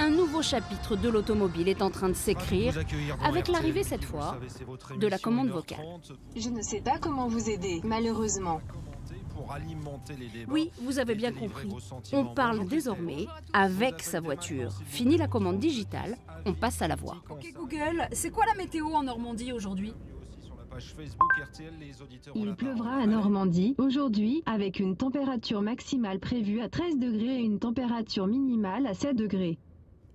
Un nouveau chapitre de l'automobile est en train de s'écrire, avec l'arrivée cette fois de la commande vocale. Je ne sais pas comment vous aider, malheureusement. Oui, vous avez bien compris. On parle désormais avec sa voiture. Fini la commande digitale, on passe à la voix. Ok Google, c'est quoi la météo en Normandie aujourd'hui? Il pleuvra à Normandie aujourd'hui avec une température maximale prévue à 13 degrés et une température minimale à 7 degrés.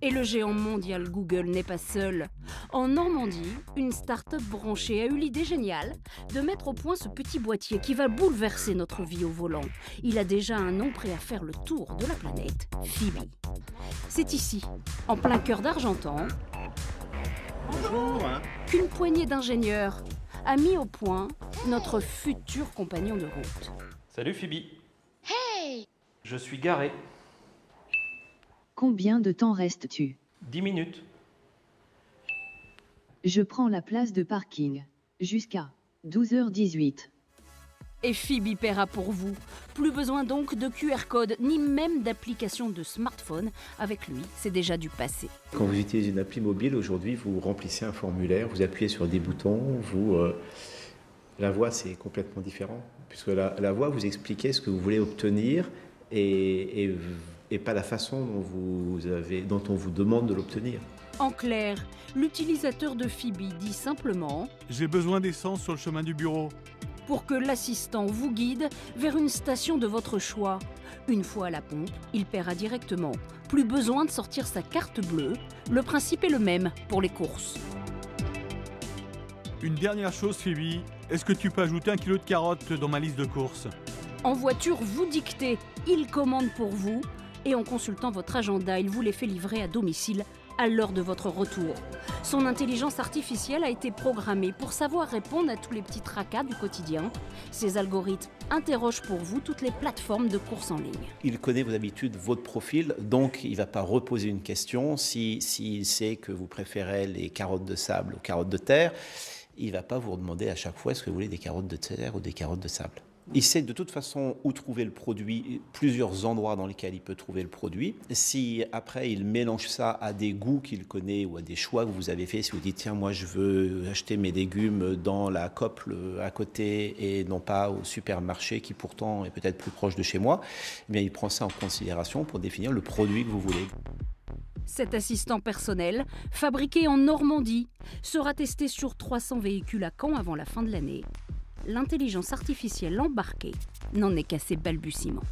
Et le géant mondial Google n'est pas seul. En Normandie, une start-up branchée a eu l'idée géniale de mettre au point ce petit boîtier qui va bouleverser notre vie au volant. Il a déjà un nom prêt à faire le tour de la planète, Phoebe. C'est ici, en plein cœur d'Argentan, qu'une poignée d'ingénieurs a mis au point notre futur compagnon de route. Salut Phoebe. Hey! Je suis garé. Combien de temps restes-tu? 10 minutes. Je prends la place de parking. Jusqu'à 12h18. Et Phoebe paiera pour vous. Plus besoin donc de QR code, ni même d'application de smartphone. Avec lui, c'est déjà du passé. Quand vous utilisez une appli mobile, aujourd'hui, vous remplissez un formulaire, vous appuyez sur des boutons, la voix, c'est complètement différent. Puisque la voix, vous expliquez ce que vous voulez obtenir et pas la façon dont on vous demande de l'obtenir. En clair, l'utilisateur de Phoebe dit simplement « J'ai besoin d'essence sur le chemin du bureau ». Pour que l'assistant vous guide vers une station de votre choix. Une fois à la pompe, il paiera directement. Plus besoin de sortir sa carte bleue. Le principe est le même pour les courses. Une dernière chose, Phoebe, est-ce que tu peux ajouter 1 kilo de carottes dans ma liste de courses? En voiture, vous dictez, il commande pour vous. Et en consultant votre agenda, il vous les fait livrer à domicile à l'heure de votre retour. Son intelligence artificielle a été programmée pour savoir répondre à tous les petits tracas du quotidien. Ces algorithmes interrogent pour vous toutes les plateformes de courses en ligne. Il connaît vos habitudes, votre profil, donc il ne va pas reposer une question. S'il sait que vous préférez les carottes de sable aux carottes de terre, il ne va pas vous demander à chaque fois est-ce que vous voulez des carottes de terre ou des carottes de sable. Il sait de toute façon où trouver le produit, plusieurs endroits dans lesquels il peut trouver le produit. Si après il mélange ça à des goûts qu'il connaît ou à des choix que vous avez fait, si vous dites tiens moi je veux acheter mes légumes dans la COP à côté et non pas au supermarché qui pourtant est peut-être plus proche de chez moi, eh bien il prend ça en considération pour définir le produit que vous voulez. Cet assistant personnel, fabriqué en Normandie, sera testé sur 300 véhicules à Caen avant la fin de l'année. L'intelligence artificielle embarquée n'en est qu'à ses balbutiements.